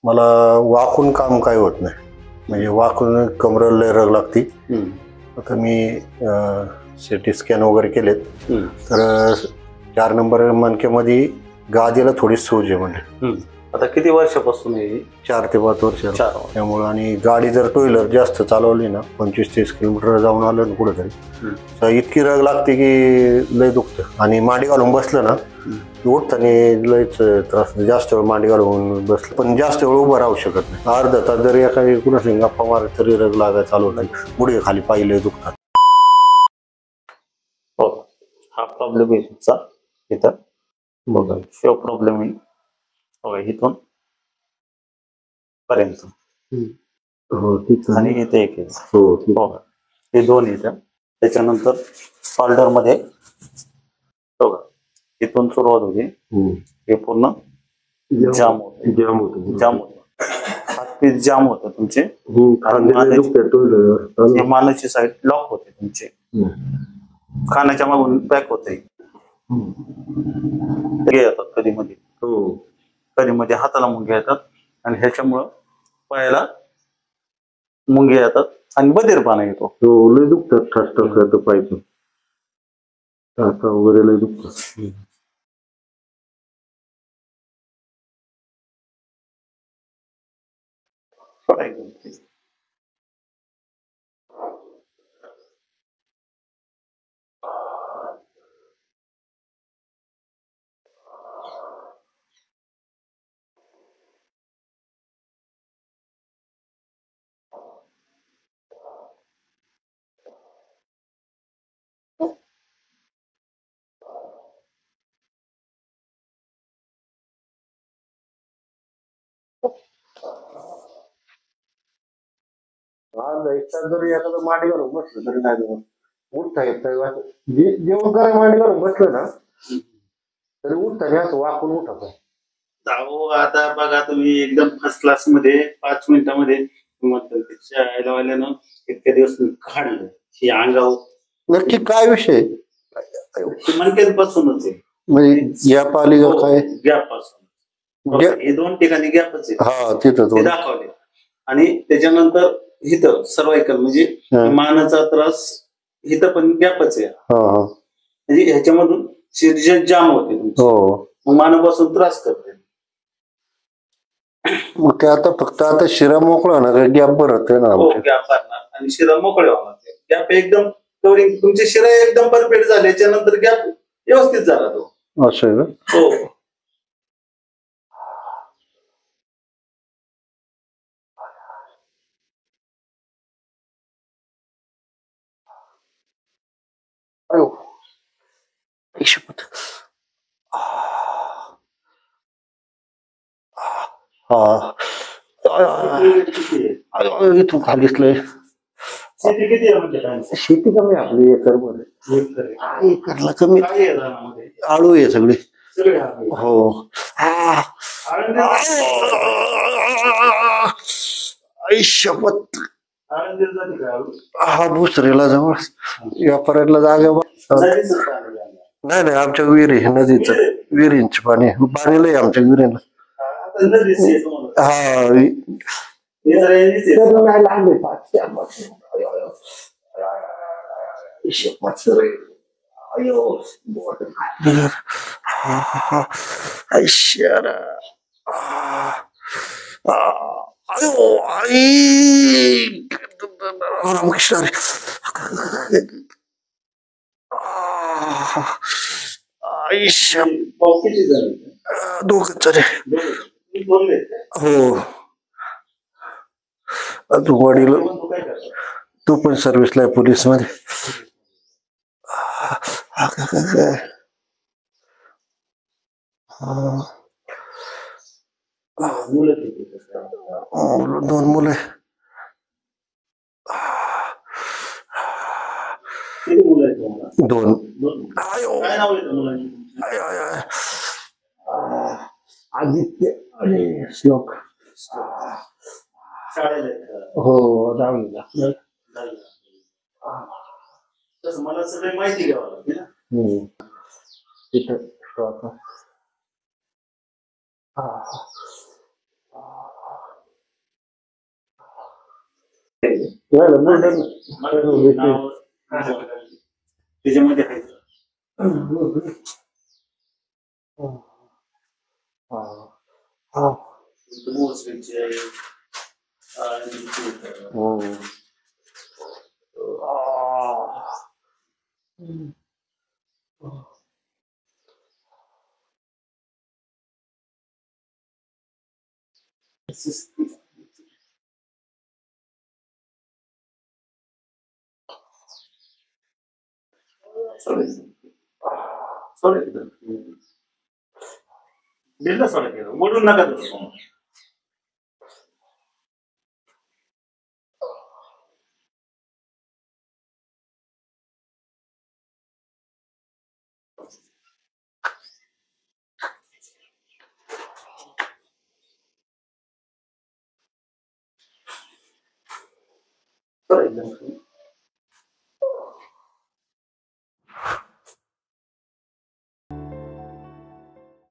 मला वाकून काम काय होत नाही, म्हणजे वाकून कमरेला लय रग लागती. आता मी सिटी स्कॅन वगैरे केलेत तर 4 नंबर मणक्यामध्ये गादीला थोडी सूज आहे म्हणजे. आता किती वर्षापासून आहे? 4 ते 5 वर्ष त्यामुळं. आणि गाडी जर टू व्हीलर जास्त चालवली ना, 25-30 किलोमीटर जाऊन आलं ना कुठेतरी, तर इतकी रग लागते की लय दुखतं. आणि मांडी घालून बसलं ना, उठताना लयच त्रास. जास्त वेळ मांडी घालून बसलं पण जास्त वेळ उभं राहू शकत नाही. अर्धा तास जरी एखादी कुणाशी गप्पा मारत तरी रग लागायला चालू नाही. गुडघे खाली पाहिले दुखतात. हो, हा प्रॉब्लेम आहे तुमचा इथं बघा. शो प्रॉब्लेम आहे बघा इथून पर्यंत. हो ठीक आहे. आणि इथे एक आहे. हो बघा हे दोन येतं. त्याच्यानंतर शोल्डर मध्ये बघा इथून सुरुवात होते, हे पूर्ण जाम होत. हातपीस जाम होतं तुमचे. मानाची साईड लॉक होते तुमचे. कानाच्या मागून पॅक होते. येतात कधी मध्ये हाताला मुंग्या येतात आणि ह्याच्यामुळं पायाला मुंग्या येतात आणि बधीरपणा येतो. लय दुखतात. ठसठस पाहिजे टाचा वगैरे लय दुखतात. जरी एखादं मांडी घालून बसलं तरी नाही उठता येत नाही. जेवण करायला मांडी घालून बसलं ना तरी उठता असं वाकून उठत. आता बघा तुम्ही एकदम फर्स्ट क्लास मध्ये 5 मिनिटांमध्ये वाल्यानं इतके दिवस काढलं ही अंगावर. नक्की काय विषय? मणक्यात बसूनच आहे. म्हणजे गॅप आली का काय? गॅप पासून हे 2 ठिकाणी गॅपच आहे. हा तिथं दाखवले. आणि त्याच्यानंतर इथं सर्वायकल म्हणजे मानाचा त्रास इथं पण गॅपच आहे. म्हणजे ह्याच्यामधून शिरजन जाम होते मग मानापासून त्रास करते. मग ते आता फक्त आता शिरा मोकळा ना, गॅप भरत आहे ना. गॅप भरणार आणि शिरा मोकळे होणार. गॅप एकदम कवरिंग तुमचे शिरा एकदम परफेक्ट झाले. त्याच्यानंतर गॅप व्यवस्थित झाला तो. असं आहे का? हो. इथून खालीच लय. शेती किती आहे म्हणजे? शेती कमी आपली एकर मध्ये. एकरला कमी. आळू आहे सगळे. हो. शपथ. हा दुसऱ्याला जवळ व्यापाऱ्याला जागा नाही नाही. आमच्या विहिरी नदीच विहिरींच पाणी लय आमच्या विहिरीला. हा रामकृष्ण. दोघच रे. हो. तू वडील तू पण सर्व्हिसला आहे पोलीस मध्ये. दोन मुलं. दोन. आदित्य आणि श्लोक. हो 10वीला. तसं मला सगळी माहिती घ्यावं लागते ना. तिथं झालं बुलढाणा. नाव त्याच्यामध्ये आहे. भोसरीचे आहे. दिलं सोडा बोलून नका तसं. एकदम